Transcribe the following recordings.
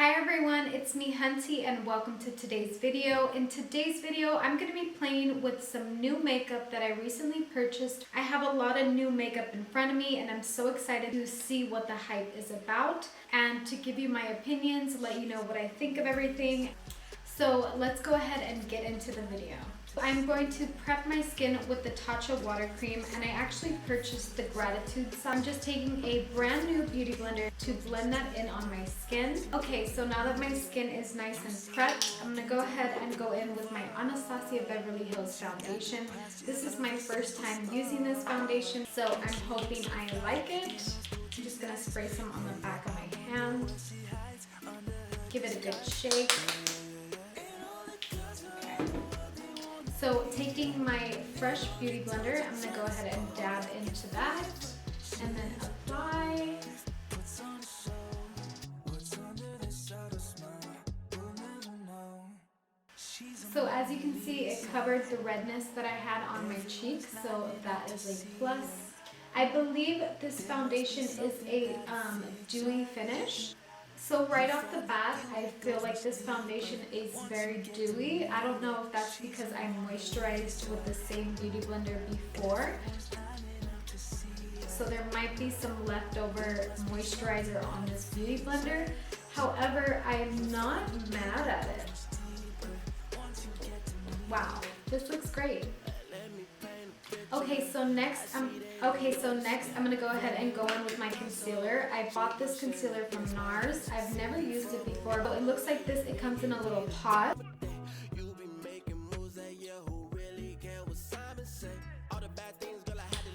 Hi everyone, it's me Hunty and welcome to today's video. In today's video, I'm going to be playing with some new makeup that I recently purchased. I have a lot of new makeup in front of me and I'm so excited to see what the hype is about and to give you my opinions, let you know what I think of everything. So let's go ahead and get into the video. I'm going to prep my skin with the Tatcha water cream and I actually purchased the Gratitude. So I'm just taking a brand new beauty blender to blend that in on my skin. Okay, so now that my skin is nice and prepped, I'm gonna go ahead and go in with my Anastasia Beverly Hills foundation. This is my first time using this foundation, so I'm hoping I like it. I'm just gonna spray some on the back of my hand. Give it a good shake. So taking my fresh beauty blender, I'm going to go ahead and dab into that and then apply. So as you can see, it covered the redness that I had on my cheeks, so that is a plus. I believe this foundation is a dewy finish. So right off the bat, I feel like this foundation is very dewy. I don't know if that's because I moisturized with the same beauty blender before. So there might be some leftover moisturizer on this beauty blender. However, I'm not mad at it. Wow, this looks great. Okay, so next I'm gonna go ahead and go in with my concealer. I bought this concealer from NARS. I've never used it before, but it looks like this. It comes in a little pot.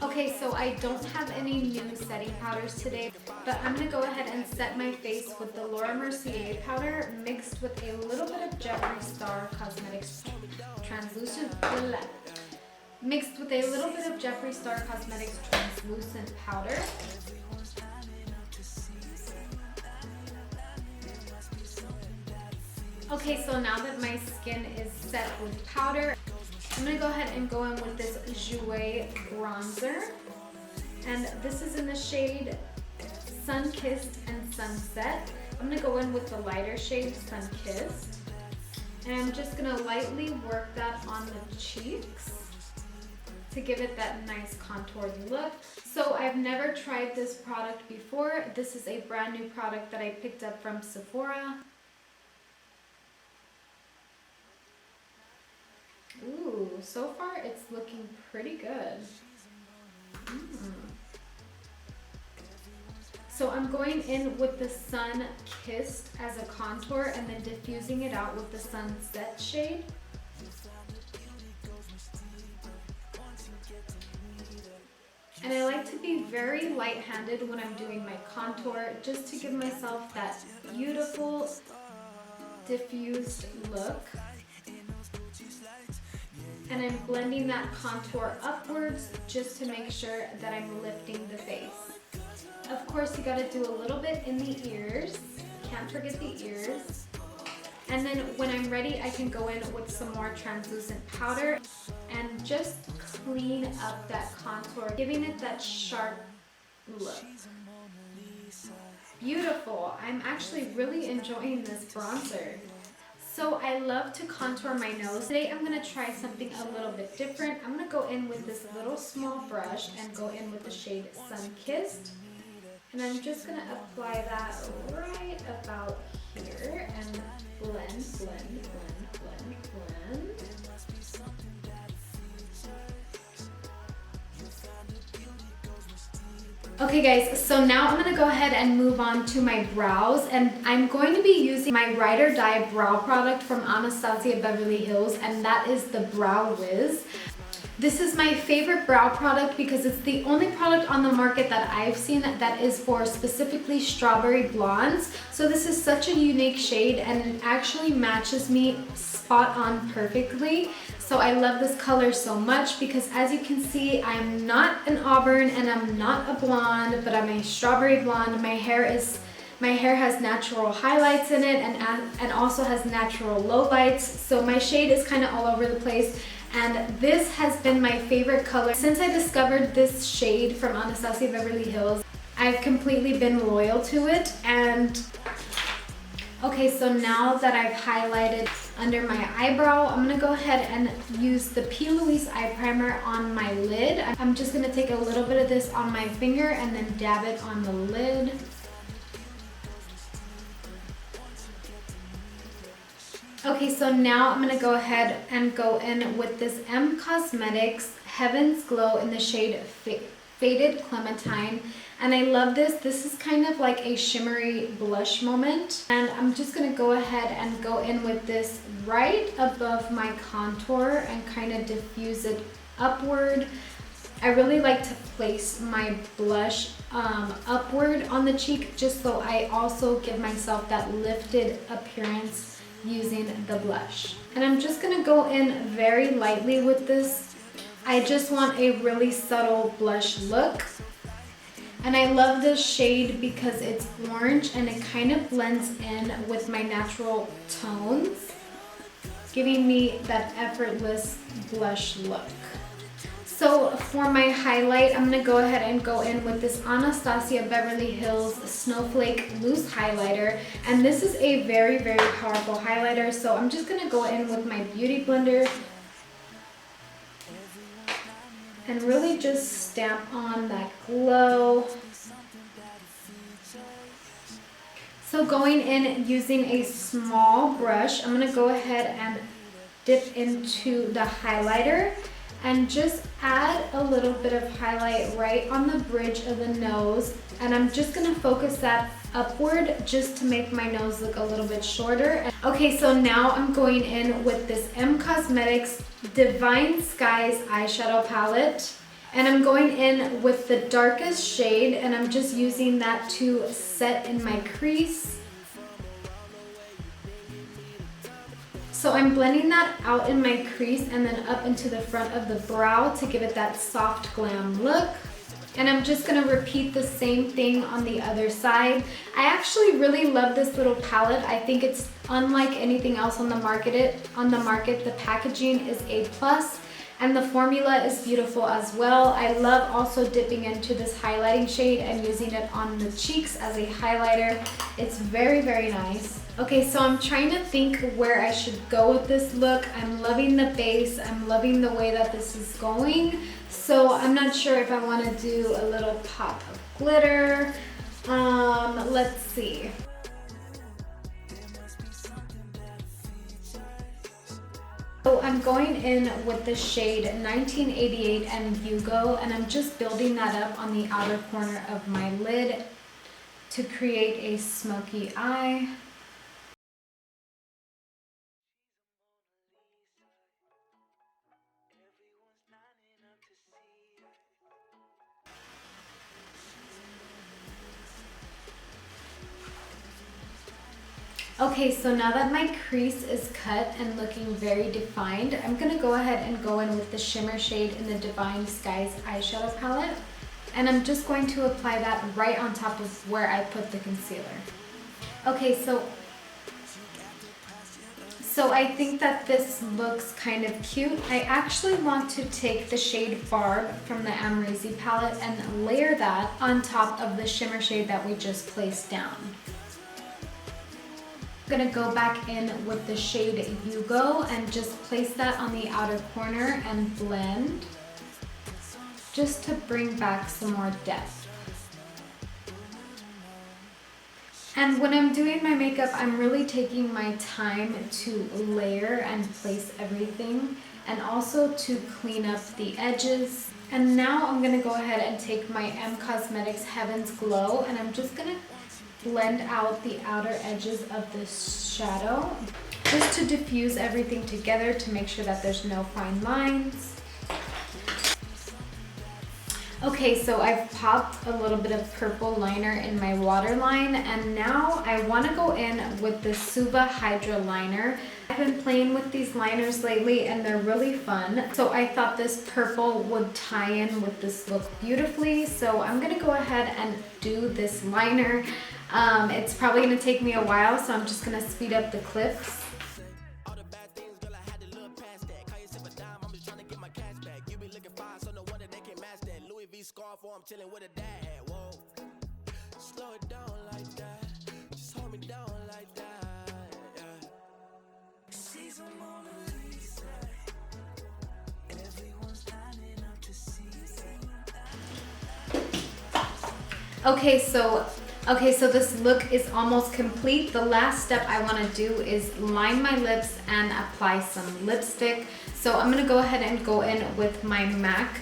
Okay, so I don't have any new setting powders today, but I'm gonna go ahead and set my face with the Laura Mercier powder mixed with a little bit of Jeffree Star Cosmetics translucent. Mixed with a little bit of Jeffree Star Cosmetics translucent powder. Okay, so now that my skin is set with powder, I'm going to go ahead and go in with this Jouer bronzer. And this is in the shade Sun Kissed and Sunset. I'm going to go in with the lighter shade Sun Kissed. And I'm just going to lightly work that on the cheeks to give it that nice contoured look. So I've never tried this product before. This is a brand new product that I picked up from Sephora. Ooh, so far it's looking pretty good. So I'm going in with the Sun Kissed as a contour and then diffusing it out with the Sunset shade. And I like to be very light-handed when I'm doing my contour, just to give myself that beautiful diffused look. And I'm blending that contour upwards just to make sure that I'm lifting the face. Of course, you gotta do a little bit in the ears. Can't forget the ears. And then when I'm ready, I can go in with some more translucent powder and just clean up that contour, giving it that sharp look. Beautiful. I'm actually really enjoying this bronzer. So I love to contour my nose. Today I'm going to try something a little bit different. I'm going to go in with this little small brush and go in with the shade Sun Kissed. And I'm just going to apply that right about here and blend, blend, blend, blend, blend. Okay guys, so now I'm going to go ahead and move on to my brows, and I'm going to be using my Ride or Die brow product from Anastasia Beverly Hills, and that is the Brow Wiz. This is my favorite brow product because it's the only product on the market that I've seen that is for specifically strawberry blondes. So this is such a unique shade and it actually matches me spot on perfectly. So I love this color so much because as you can see, I'm not an auburn and I'm not a blonde, but I'm a strawberry blonde. My hair has natural highlights in it and also has natural lowlights. So my shade is kind of all over the place. And this has been my favorite color. Since I discovered this shade from Anastasia Beverly Hills, I've completely been loyal to it. And Okay, so now that I've highlighted under my eyebrow, I'm gonna go ahead and use the P. Louise eye primer on my lid. I'm just gonna take a little bit of this on my finger and then dab it on the lid. Okay, so now I'm gonna go ahead and go in with this M Cosmetics Heaven's Glow in the shade Faded Clementine. And I love this. This is kind of like a shimmery blush moment. And I'm just gonna go ahead and go in with this right above my contour and kind of diffuse it upward. I really like to place my blush upward on the cheek just so I also give myself that lifted appearance using the blush. And I'm just gonna go in very lightly with this. I just want a really subtle blush look. And I love this shade because it's orange and it kind of blends in with my natural tones, giving me that effortless blush look. So for my highlight, I'm gonna go ahead and go in with this Anastasia Beverly Hills Snowflake Loose Highlighter. And this is a very, very powerful highlighter. So I'm just gonna go in with my Beauty Blender and really just stamp on that glow. So going in using a small brush, I'm gonna go ahead and dip into the highlighter and just add a little bit of highlight right on the bridge of the nose. And I'm just gonna focus that upward just to make my nose look a little bit shorter. Okay, so now I'm going in with this M Cosmetics Divine Skies eyeshadow palette. And I'm going in with the darkest shade and I'm just using that to set in my crease. So I'm blending that out in my crease and then up into the front of the brow to give it that soft glam look. And I'm just gonna repeat the same thing on the other side. I actually really love this little palette. I think it's unlike anything else on the market. The packaging is A+, and the formula is beautiful as well. I love also dipping into this highlighting shade and using it on the cheeks as a highlighter. It's very, very nice. Okay, so I'm trying to think where I should go with this look. I'm loving the base. I'm loving the way that this is going. So I'm not sure if I want to do a little pop of glitter. Let's see. So I'm going in with the shade 1988 and Hugo, and I'm just building that up on the outer corner of my lid to create a smoky eye. Okay, so now that my crease is cut and looking very defined, I'm gonna go ahead and go in with the shimmer shade in the Divine Skies eyeshadow palette. And I'm just going to apply that right on top of where I put the concealer. Okay, so I think that this looks kind of cute. I actually want to take the shade Barb from the Amrezy palette and layer that on top of the shimmer shade that we just placed down. I'm gonna go back in with the shade Hugo and just place that on the outer corner and blend just to bring back some more depth. And when I'm doing my makeup, I'm really taking my time to layer and place everything and also to clean up the edges. And now I'm gonna go ahead and take my M Cosmetics Heaven's Glow and I'm just gonna blend out the outer edges of this shadow just to diffuse everything together to make sure that there's no fine lines. Okay, so I've popped a little bit of purple liner in my waterline and now I want to go in with the Suva Hydra liner. I've been playing with these liners lately and they're really fun. So I thought this purple would tie in with this look beautifully. So I'm going to go ahead and do this liner. It's probably going to take me a while, so I'm just going to speed up the clips. Slow it down like that. Just hold me down like that. Okay, so this look is almost complete. The last step I want to do is line my lips and apply some lipstick. So I'm gonna go ahead and go in with my MAC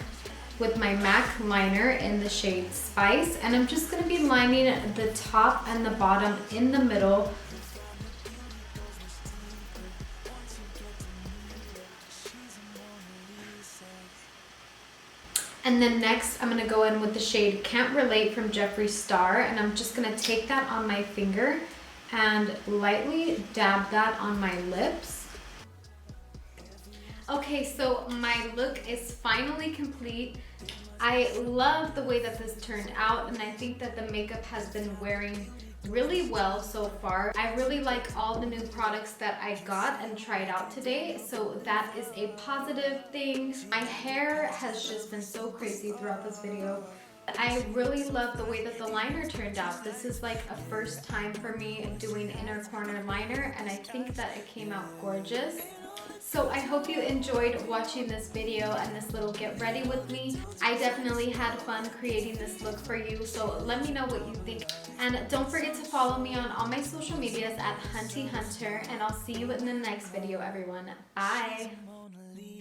liner in the shade Spice, and I'm just gonna be lining the top and the bottom in the middle. And then next, I'm gonna go in with the shade Can't Relate from Jeffree Star, and I'm just gonna take that on my finger and lightly dab that on my lips. Okay, so my look is finally complete. I love the way that this turned out, and I think that the makeup has been wearing really well so far. I really like all the new products that I got and tried out today, so that is a positive thing. My hair has just been so crazy throughout this video. I really love the way that the liner turned out. This is like a first time for me doing inner corner liner, and I think that it came out gorgeous. So I hope you enjoyed watching this video and this little get ready with me. I definitely had fun creating this look for you, so let me know what you think. And don't forget to follow me on all my social medias at Hunty Hunter, and I'll see you in the next video, everyone. Bye!